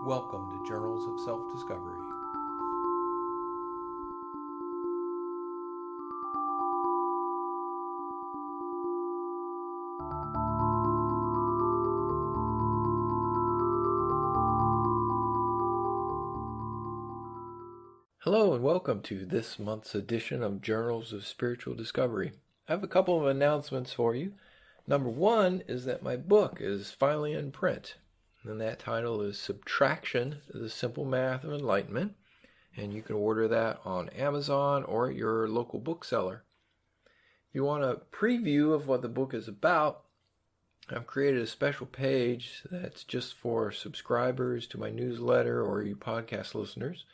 Welcome to Journals of Self-Discovery. Hello and welcome to this month's edition of Journals of Spiritual Discovery. I have a couple of announcements for you. Number one is that my book is finally in print, and that title is Subtraction, the Simple Math of Enlightenment, and you can order that on Amazon or at your local bookseller. If you want a preview of what the book is about, I've created a special page that's just for subscribers to my newsletter or you podcast listeners.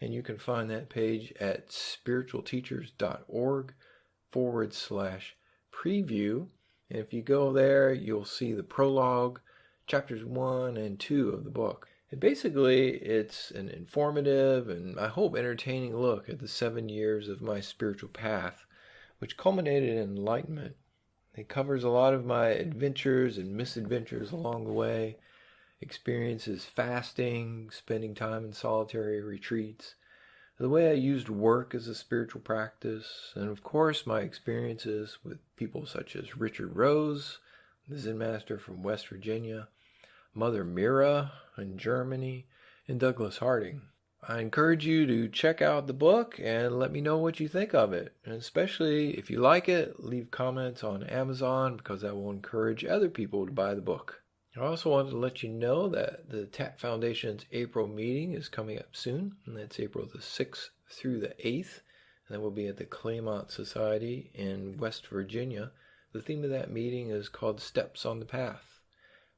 And you can find that page at spiritualteachers.org/preview. And if you go there, you'll see the prologue, chapters 1 and 2 of the book. And basically, it's an informative and I hope entertaining look at the 7 years of my spiritual path, which culminated in enlightenment. It covers a lot of my adventures and misadventures along the way, experiences fasting, spending time in solitary retreats, the way I used work as a spiritual practice, and of course my experiences with people such as Richard Rose, the Zen master from West Virginia, Mother Mira in Germany, and Douglas Harding. I encourage you to check out the book and let me know what you think of it. And especially if you like it, leave comments on Amazon because that will encourage other people to buy the book. I also wanted to let you know that the TAT Foundation's April meeting is coming up soon, and that's April the 6th through the 8th, and that will be at the Claymont Society in West Virginia. The theme of that meeting is called Steps on the Path.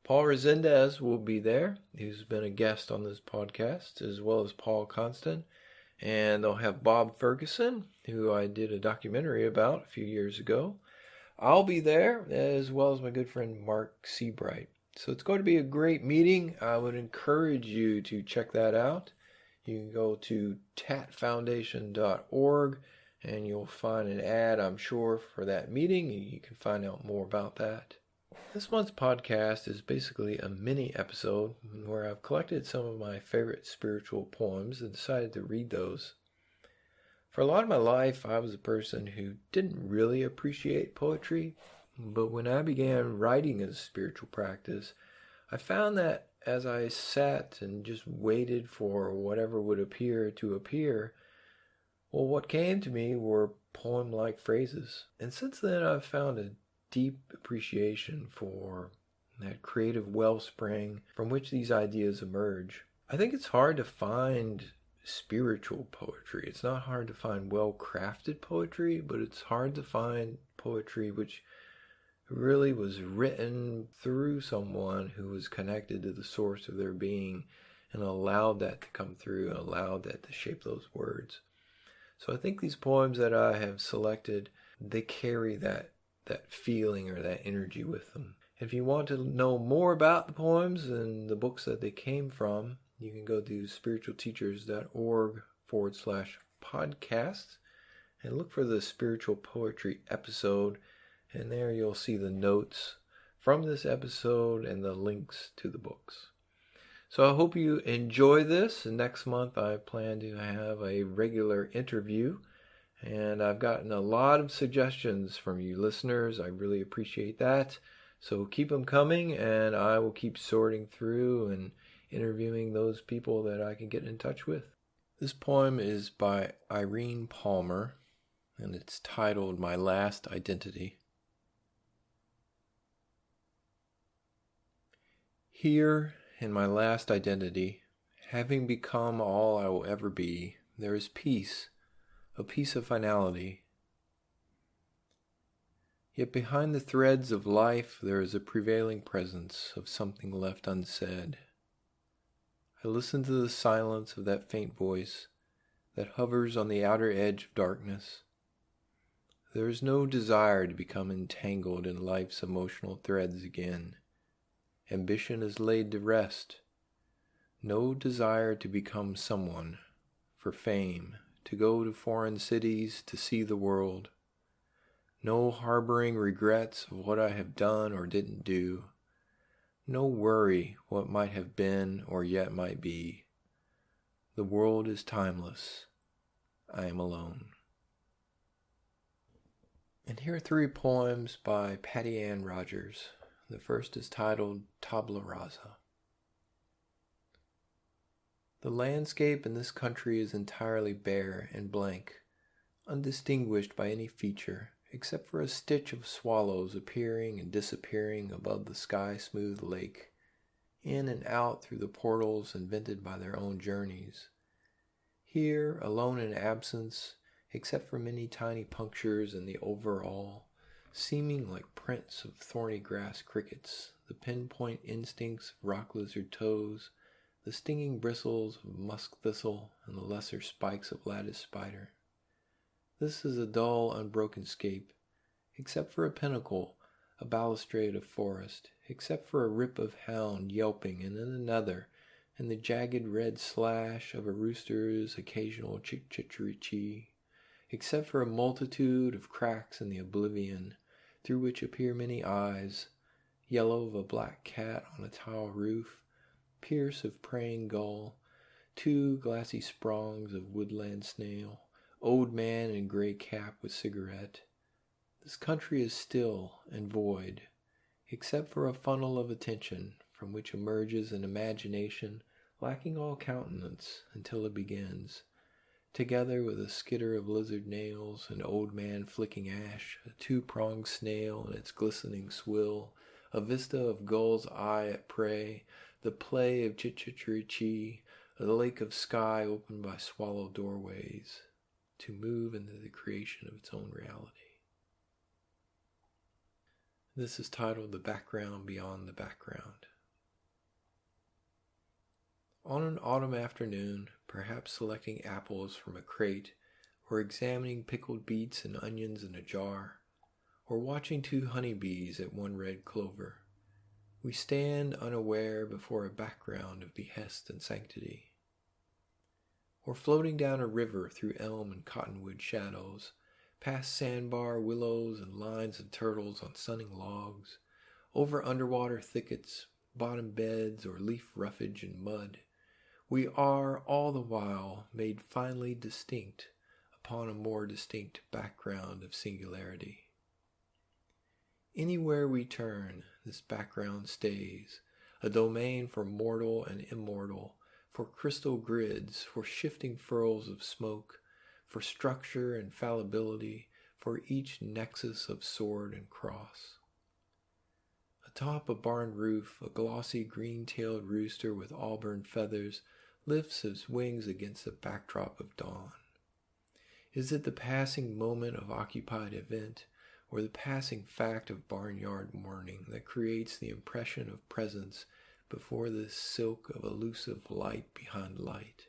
Paul Resendez will be there, who's been a guest on this podcast, as well as Paul Constant, and they'll have Bob Ferguson, who I did a documentary about a few years ago. I'll be there, as well as my good friend Mark Seabright. So it's going to be a great meeting. I would encourage you to check that out. You can go to tatfoundation.org and you'll find an ad, I'm sure, for that meeting. You can find out more about that. This month's podcast is basically a mini episode where I've collected some of my favorite spiritual poems and decided to read those. For a lot of my life, I was a person who didn't really appreciate poetry. But when I began writing as a spiritual practice, I found that as I sat and just waited for whatever would appear to appear, well, what came to me were poem-like phrases. And since then, I've found a deep appreciation for that creative wellspring from which these ideas emerge. I think it's hard to find spiritual poetry. It's not hard to find well-crafted poetry, but it's hard to find poetry which really was written through someone who was connected to the source of their being and allowed that to come through and allowed that to shape those words. So I think these poems that I have selected, they carry that feeling or that energy with them. If you want to know more about the poems and the books that they came from, you can go to spiritualteachers.org/podcasts and look for the spiritual poetry episode. And there you'll see the notes from this episode and the links to the books. So I hope you enjoy this. And next month I plan to have a regular interview. And I've gotten a lot of suggestions from you listeners. I really appreciate that. So keep them coming and I will keep sorting through and interviewing those people that I can get in touch with. This poem is by Irene Palmer and it's titled My Last Identity. Here, in my last identity, having become all I will ever be, there is peace, a peace of finality. Yet behind the threads of life there is a prevailing presence of something left unsaid. I listen to the silence of that faint voice that hovers on the outer edge of darkness. There is no desire to become entangled in life's emotional threads again. Ambition is laid to rest. No desire to become someone, for fame, to go to foreign cities, to see the world. No harboring regrets of what I have done or didn't do. No worry what might have been or yet might be. The world is timeless. I am alone. And here are 3 poems by Patty Ann Rogers. The first is titled Tabula Rasa. The landscape in this country is entirely bare and blank, undistinguished by any feature, except for a stitch of swallows appearing and disappearing above the sky-smooth lake, in and out through the portals invented by their own journeys. Here, alone in absence, except for many tiny punctures in the overall, seeming like prints of thorny grass crickets, the pinpoint instincts of rock lizard toes, the stinging bristles of musk thistle, and the lesser spikes of lattice spider. This is a dull, unbroken scape, except for a pinnacle, a balustrade of forest, except for a rip of hound yelping, and then another, and the jagged red slash of a rooster's occasional chick-chittery-chee, except for a multitude of cracks in the oblivion, through which appear many eyes, yellow of a black cat on a tile roof, pierce of praying gull, 2 glassy sprongs of woodland snail, old man in grey cap with cigarette. This country is still and void, except for a funnel of attention from which emerges an imagination lacking all countenance until it begins, together with a skitter of lizard nails, an old man flicking ash, a 2-pronged snail and its glistening swill, a vista of gull's eye at prey, the play of chick-chittery-chee, a lake of sky opened by swallow doorways, to move into the creation of its own reality. This is titled The Background Beyond the Background. On an autumn afternoon, perhaps selecting apples from a crate, or examining pickled beets and onions in a jar, or watching 2 honeybees at one red clover, we stand unaware before a background of behest and sanctity. Or floating down a river through elm and cottonwood shadows, past sandbar willows and lines of turtles on sunning logs, over underwater thickets, bottom beds, or leaf roughage and mud, we are all the while made finely distinct upon a more distinct background of singularity. Anywhere we turn, this background stays, a domain for mortal and immortal, for crystal grids, for shifting furls of smoke, for structure and fallibility, for each nexus of sword and cross. Atop a barn roof, a glossy green-tailed rooster with auburn feathers lifts his wings against the backdrop of dawn. Is it the passing moment of occupied event, or the passing fact of barnyard morning that creates the impression of presence before this silk of elusive light behind light?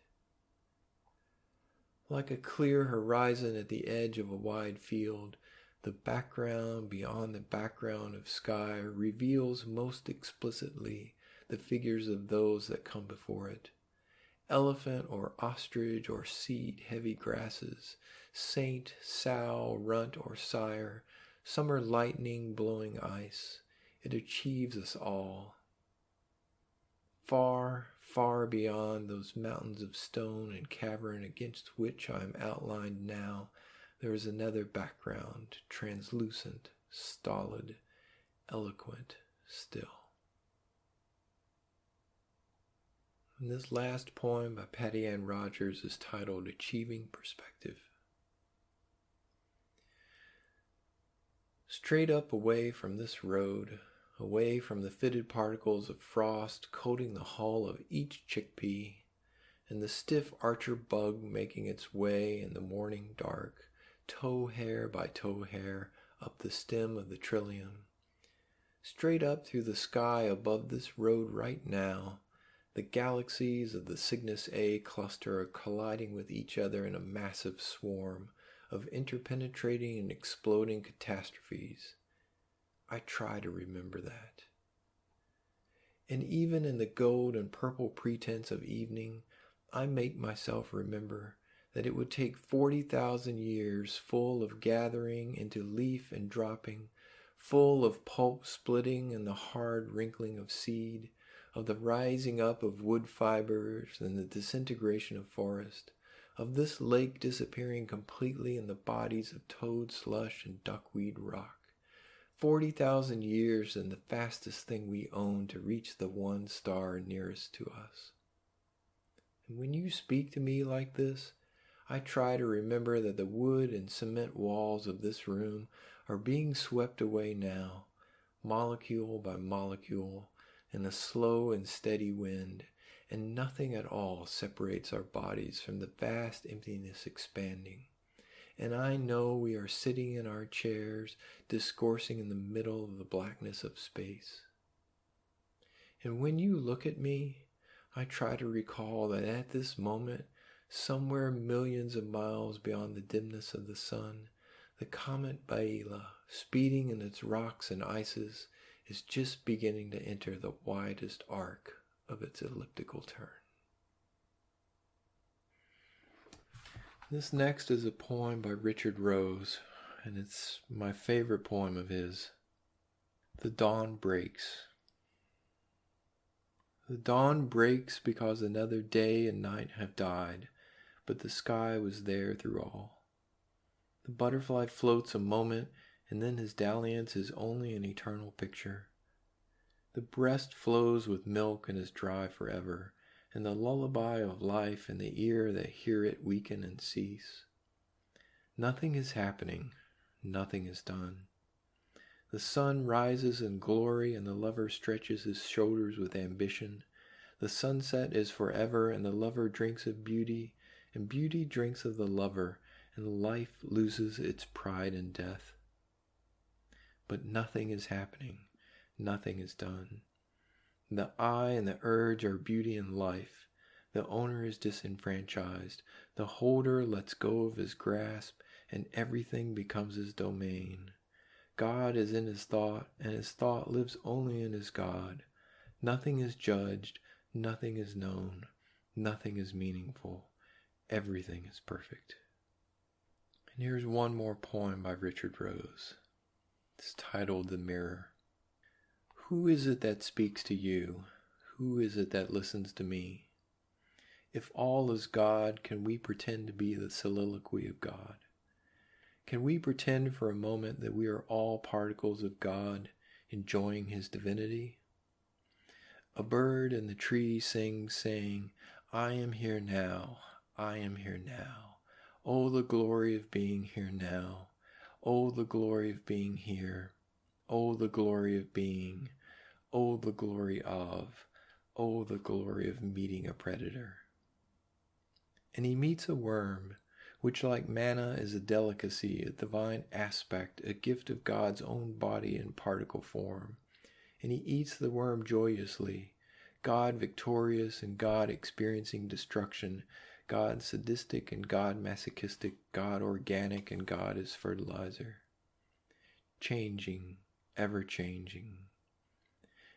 Like a clear horizon at the edge of a wide field, the background beyond the background of sky reveals most explicitly the figures of those that come before it. Elephant or ostrich or seed-heavy grasses, saint, sow, runt, or sire, summer lightning blowing ice, it achieves us all. Far, far beyond those mountains of stone and cavern against which I am outlined now, there is another background, translucent, stolid, eloquent still. And this last poem by Patty Ann Rogers is titled Achieving Perspective. Straight up away from this road, away from the fitted particles of frost coating the hull of each chickpea, and the stiff archer bug making its way in the morning dark, toe hair by toe hair, up the stem of the trillium. Straight up through the sky above this road right now, the galaxies of the Cygnus A cluster are colliding with each other in a massive swarm of interpenetrating and exploding catastrophes. I try to remember that. And even in the gold and purple pretense of evening, I make myself remember that it would take 40,000 years full of gathering into leaf and dropping, full of pulp splitting and the hard wrinkling of seed, of the rising up of wood fibers and the disintegration of forest, of this lake disappearing completely in the bodies of toad slush and duckweed rock. 40,000 years and the fastest thing we own to reach the one star nearest to us. And when you speak to me like this, I try to remember that the wood and cement walls of this room are being swept away now, molecule by molecule, in a slow and steady wind, and nothing at all separates our bodies from the vast emptiness expanding. And I know we are sitting in our chairs, discoursing in the middle of the blackness of space. And when you look at me, I try to recall that at this moment, somewhere millions of miles beyond the dimness of the sun, the comet Biela, speeding in its rocks and ices, is just beginning to enter the widest arc of its elliptical turn. This next is a poem by Richard Rose, and it's my favorite poem of his. The Dawn Breaks. The dawn breaks because another day and night have died, but the sky was there through all. The butterfly floats a moment, and then his dalliance is only an eternal picture. The breast flows with milk and is dry forever, and the lullaby of life in the ear that hear it weaken and cease. Nothing is happening, nothing is done. The sun rises in glory, and the lover stretches his shoulders with ambition. The sunset is forever, and the lover drinks of beauty, and beauty drinks of the lover, and life loses its pride in death. But nothing is happening, nothing is done. The I and the urge are beauty and life. The owner is disenfranchised. The holder lets go of his grasp, and everything becomes his domain. God is in his thought, and his thought lives only in his God. Nothing is judged, nothing is known, nothing is meaningful. Everything is perfect. And here's one more poem by Richard Rose. It's titled The Mirror. Who is it that speaks to you? Who is it that listens to me? If all is God, can we pretend to be the soliloquy of God? Can we pretend for a moment that we are all particles of God, enjoying his divinity? A bird in the tree sings, saying, I am here now, I am here now. Oh, the glory of being here now. Oh, the glory of being here. Oh, the glory of being. Oh, the glory of. Oh, the glory of meeting a predator. And he meets a worm, which like manna is a delicacy, a divine aspect, a gift of God's own body in particle form. And he eats the worm joyously, God victorious and God experiencing destruction, God sadistic and God masochistic, God organic and God is fertilizer. Changing, ever changing.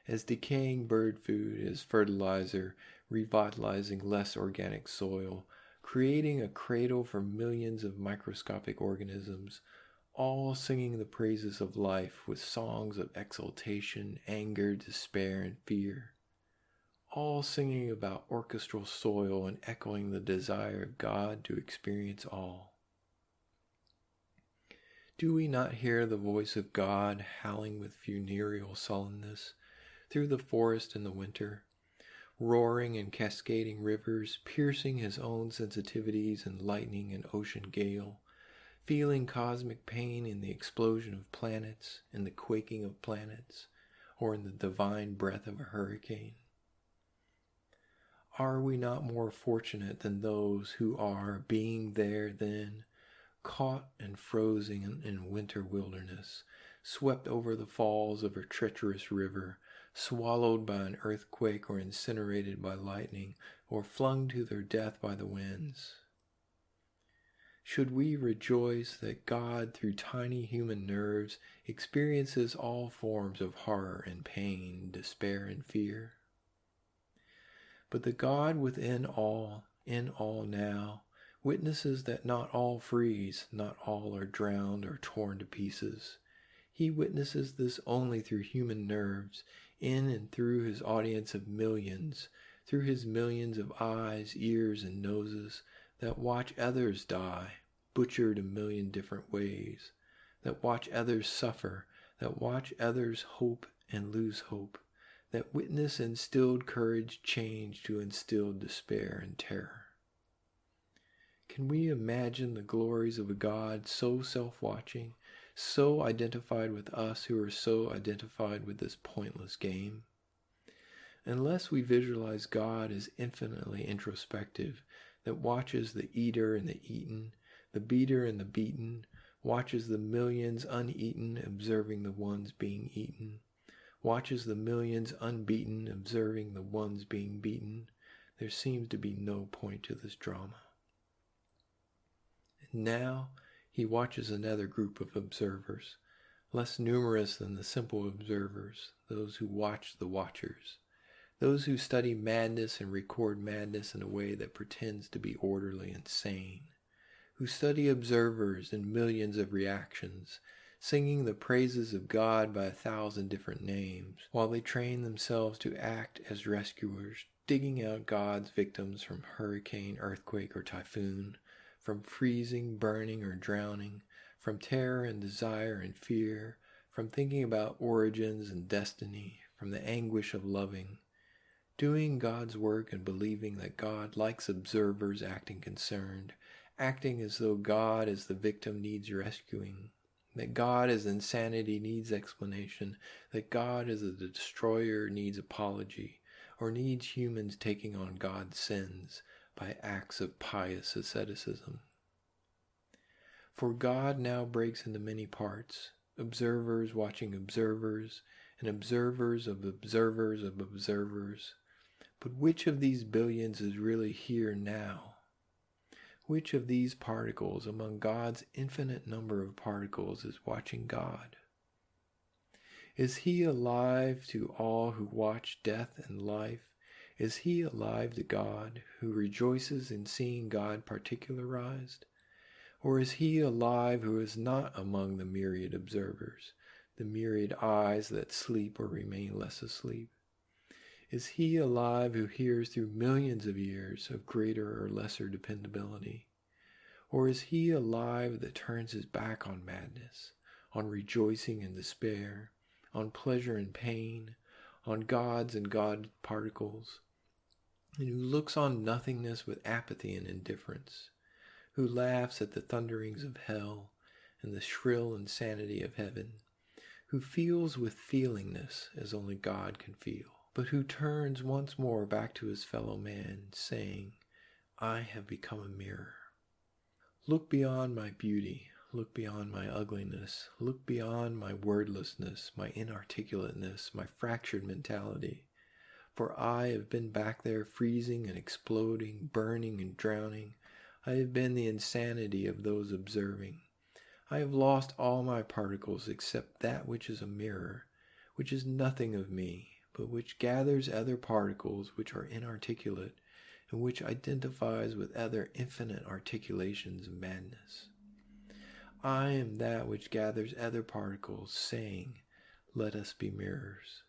As decaying bird food is fertilizer, revitalizing less organic soil, creating a cradle for millions of microscopic organisms, all singing the praises of life with songs of exultation, anger, despair, and fear. All singing about orchestral soil and echoing the desire of God to experience all. Do we not hear the voice of God howling with funereal sullenness through the forest in the winter, roaring and cascading rivers, piercing his own sensitivities in lightning and ocean gale, feeling cosmic pain in the explosion of planets, in the quaking of planets, or in the divine breath of a hurricane? Are we not more fortunate than those who are, being there then, caught and frozen in winter wilderness, swept over the falls of a treacherous river, swallowed by an earthquake or incinerated by lightning, or flung to their death by the winds? Should we rejoice that God, through tiny human nerves, experiences all forms of horror and pain, despair and fear? But the God within all, in all now, witnesses that not all freeze, not all are drowned or torn to pieces. He witnesses this only through human nerves, in and through his audience of millions, through his millions of eyes, ears, and noses that watch others die, butchered a million different ways, that watch others suffer, that watch others hope and lose hope, that witness instilled courage change to instilled despair and terror. Can we imagine the glories of a God so self-watching, so identified with us who are so identified with this pointless game? Unless we visualize God as infinitely introspective, that watches the eater and the eaten, the beater and the beaten, watches the millions uneaten observing the ones being eaten, watches the millions unbeaten observing the ones being beaten, there seems to be no point to this drama. And now he watches another group of observers, less numerous than the simple observers, those who watch the watchers, those who study madness and record madness in a way that pretends to be orderly and sane, who study observers and millions of reactions, singing the praises of God by 1,000 different names, while they train themselves to act as rescuers, digging out God's victims from hurricane, earthquake, or typhoon, from freezing, burning, or drowning, from terror and desire and fear, from thinking about origins and destiny, from the anguish of loving, doing God's work and believing that God likes observers acting concerned, acting as though God as the victim needs rescuing, that God as insanity needs explanation, that God as the destroyer needs apology, or needs humans taking on God's sins by acts of pious asceticism. For God now breaks into many parts, observers watching observers, and observers of observers of observers. But which of these billions is really here now? Which of these particles among God's infinite number of particles is watching God? Is he alive to all who watch death and life? Is he alive to God, who rejoices in seeing God particularized? Or is he alive who is not among the myriad observers, the myriad eyes that sleep or remain less asleep? Is he alive who hears through millions of years of greater or lesser dependability? Or is he alive that turns his back on madness, on rejoicing and despair, on pleasure and pain, on gods and God particles, and who looks on nothingness with apathy and indifference, who laughs at the thunderings of hell and the shrill insanity of heaven, who feels with feelingness as only God can feel, but who turns once more back to his fellow man, saying, I have become a mirror. Look beyond my beauty, look beyond my ugliness, look beyond my wordlessness, my inarticulateness, my fractured mentality. For I have been back there freezing and exploding, burning and drowning. I have been the insanity of those observing. I have lost all my particles except that which is a mirror, which is nothing of me, but which gathers other particles which are inarticulate, and which identifies with other infinite articulations of madness. I am that which gathers other particles, saying, let us be mirrors.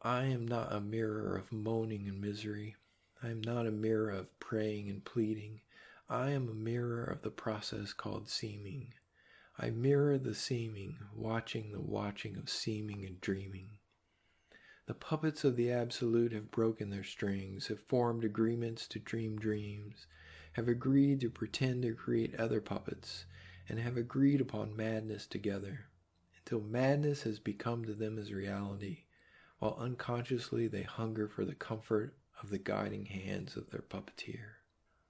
I am not a mirror of moaning and misery. I am not a mirror of praying and pleading. I am a mirror of the process called seeming. I mirror the seeming, watching the watching of seeming and dreaming. The puppets of the Absolute have broken their strings, have formed agreements to dream dreams, have agreed to pretend to create other puppets, and have agreed upon madness together, until madness has become to them as reality, while unconsciously they hunger for the comfort of the guiding hands of their puppeteer.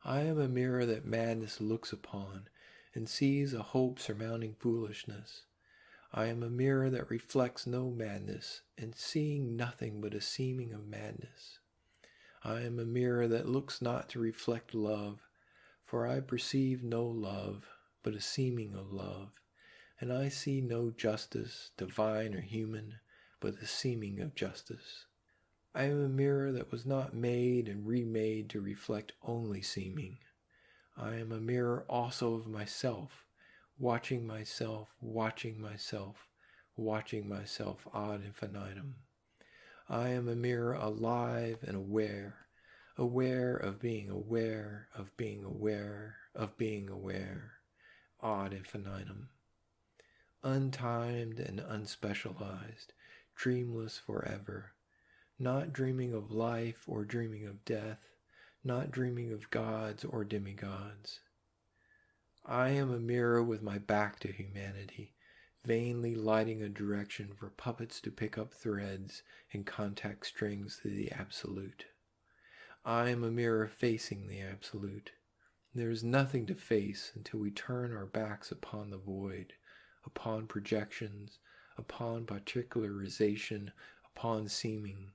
I am a mirror that madness looks upon, and sees a hope surmounting foolishness. I am a mirror that reflects no madness, and seeing nothing but a seeming of madness. I am a mirror that looks not to reflect love, for I perceive no love, but a seeming of love, and I see no justice, divine or human, but a seeming of justice. I am a mirror that was not made and remade to reflect only seeming. I am a mirror also of myself, watching myself, watching myself ad infinitum. I am a mirror alive and aware, aware of being aware, of being aware, of being aware, ad infinitum. Untimed and unspecialized, dreamless forever, not dreaming of life or dreaming of death, not dreaming of gods or demigods. I am a mirror with my back to humanity, vainly lighting a direction for puppets to pick up threads and contact strings to the absolute. I am a mirror facing the absolute. There is nothing to face until we turn our backs upon the void, upon projections, upon particularization, upon seeming,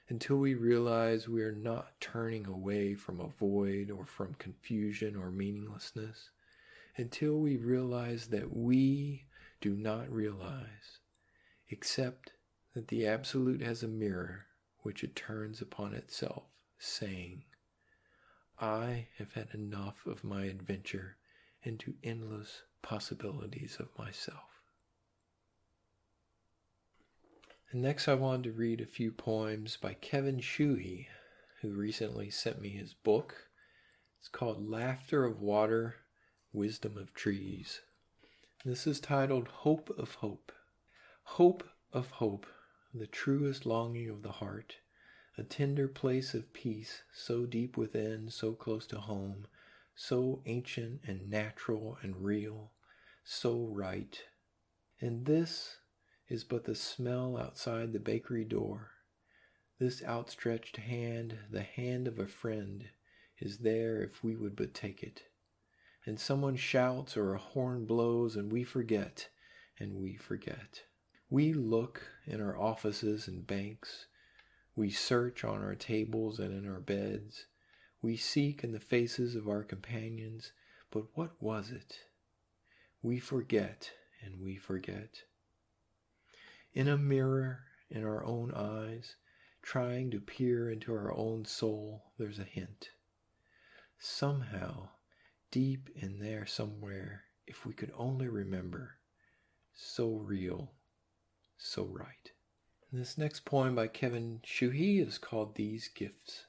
until we realize we are not turning away from a void or from confusion or meaninglessness, until we realize that we do not realize, except that the Absolute has a mirror which it turns upon itself, saying, I have had enough of my adventure into endless possibilities of myself. And next I wanted to read a few poems by Kevin Shuhey, who recently sent me his book. It's called Laughter of Water, Wisdom of Trees. This is titled Hope of Hope. Hope of hope, the truest longing of the heart, a tender place of peace, so deep within, so close to home, so ancient and natural and real, so right. And this is but the smell outside the bakery door. This outstretched hand, the hand of a friend, is there if we would but take it. And someone shouts or a horn blows and we forget, and we forget. We look in our offices and banks. We search on our tables and in our beds. We seek in the faces of our companions, but what was it? We forget and we forget. In a mirror, in our own eyes, trying to peer into our own soul, there's a hint. Somehow, deep in there somewhere, if we could only remember, so real, so right. This next poem by Kevin Shuhey is called These Gifts.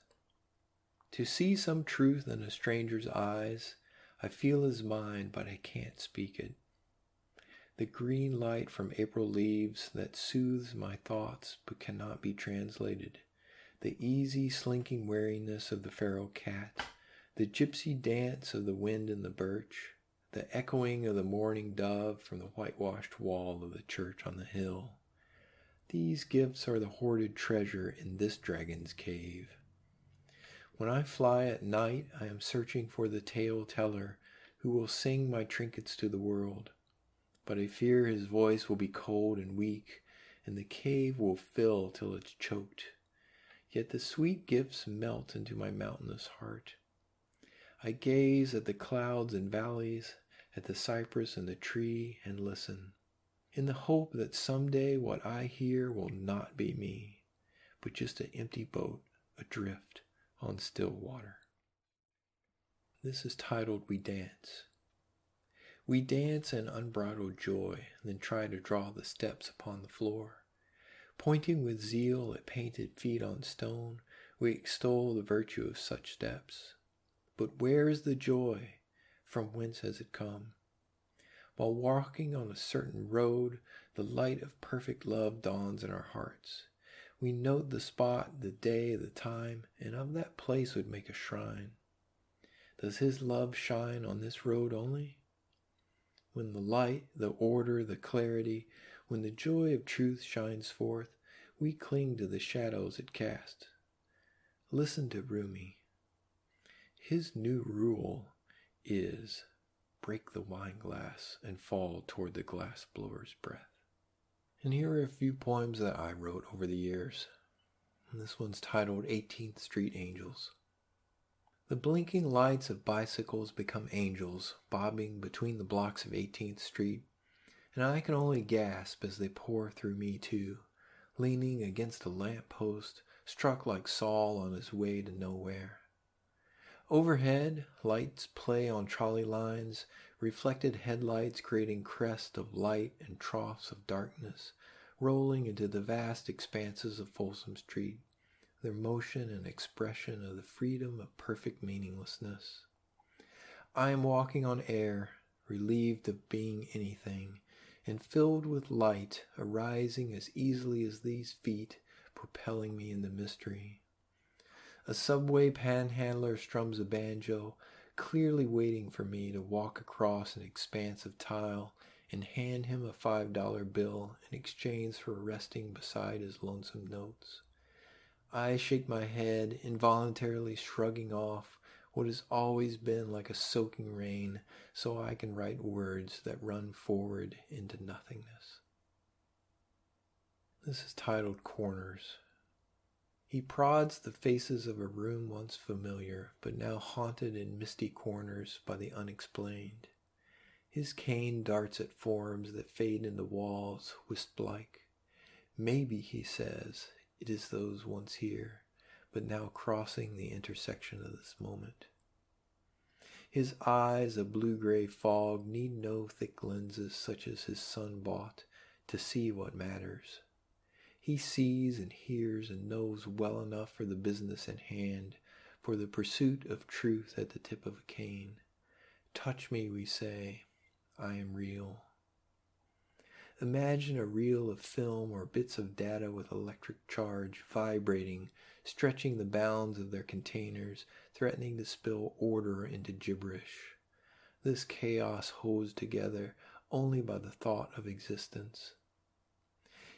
To see some truth in a stranger's eyes, I feel is mine, but I can't speak it. The green light from April leaves that soothes my thoughts but cannot be translated. The easy slinking wariness of the feral cat, the gypsy dance of the wind in the birch, the echoing of the mourning dove from the whitewashed wall of the church on the hill. These gifts are the hoarded treasure in this dragon's cave. When I fly at night, I am searching for the tale teller who will sing my trinkets to the world. But I fear his voice will be cold and weak, and the cave will fill till it's choked. Yet the sweet gifts melt into my mountainous heart. I gaze at the clouds and valleys, at the cypress and the tree, and listen, in the hope that someday what I hear will not be me, but just an empty boat adrift on still water. This is titled We Dance. We dance in unbridled joy, then try to draw the steps upon the floor. Pointing with zeal at painted feet on stone, we extol the virtue of such steps. But where is the joy? From whence has it come? While walking on a certain road, the light of perfect love dawns in our hearts. We note the spot, the day, the time, and of that place would make a shrine. Does his love shine on this road only? When the light, the order, the clarity, when the joy of truth shines forth, we cling to the shadows it casts. Listen to Rumi. His new rule is break the wine glass and fall toward the glass blower's breath. And here are a few poems that I wrote over the years. And this one's titled 18th Street Angels. The blinking lights of bicycles become angels, bobbing between the blocks of 18th Street, and I can only gasp as they pour through me too, leaning against a lamp post, struck like Saul on his way to nowhere. Overhead, lights play on trolley lines, reflected headlights creating crests of light and troughs of darkness, rolling into the vast expanses of Folsom Street, their motion and expression of the freedom of perfect meaninglessness. I am walking on air, relieved of being anything, and filled with light arising as easily as these feet propelling me in the mystery. A subway panhandler strums a banjo, clearly waiting for me to walk across an expanse of tile and hand him a $5 bill in exchange for resting beside his lonesome notes. I shake my head, involuntarily shrugging off what has always been like a soaking rain, so I can write words that run forward into nothingness. This is titled Corners. He prods the faces of a room once familiar, but now haunted in misty corners by the unexplained. His cane darts at forms that fade in the walls, wisp-like. Maybe, he says, it is those once here, but now crossing the intersection of this moment. His eyes, a blue-gray fog, need no thick lenses such as his son bought to see what matters. He sees and hears and knows well enough for the business in hand, for the pursuit of truth at the tip of a cane. Touch me, we say. I am real. Imagine a reel of film or bits of data with electric charge vibrating, stretching the bounds of their containers, threatening to spill order into gibberish. This chaos holds together only by the thought of existence.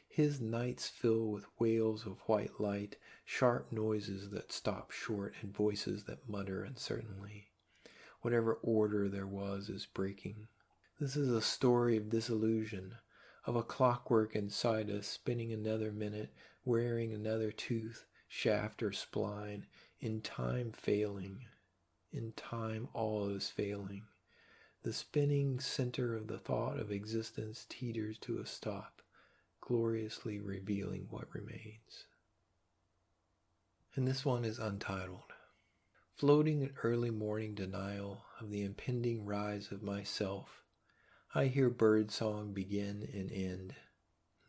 His nights fill with wails of white light, sharp noises that stop short, and voices that mutter uncertainly. Whatever order there was is breaking. This is a story of disillusion, of a clockwork inside us spinning another minute, wearing another tooth, shaft, or spline, in time failing. In time all is failing. The spinning center of the thought of existence teeters to a stop, gloriously revealing what remains. And this one is untitled. Floating in early morning denial of the impending rise of myself, I hear birdsong begin and end,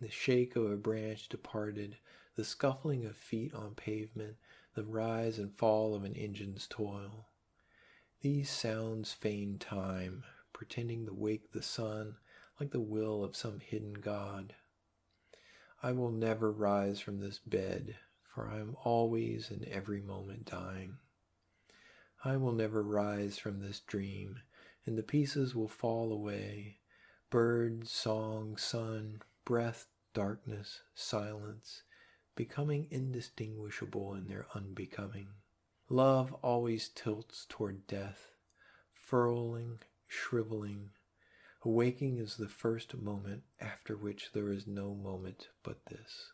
the shake of a branch departed, the scuffling of feet on pavement, the rise and fall of an engine's toil. These sounds feign time, pretending to wake the sun like the will of some hidden god. I will never rise from this bed, for I am always and every moment dying. I will never rise from this dream, and the pieces will fall away. Bird, song, sun, breath, darkness, silence, becoming indistinguishable in their unbecoming. Love always tilts toward death, furling, shriveling. Awaking is the first moment after which there is no moment but this.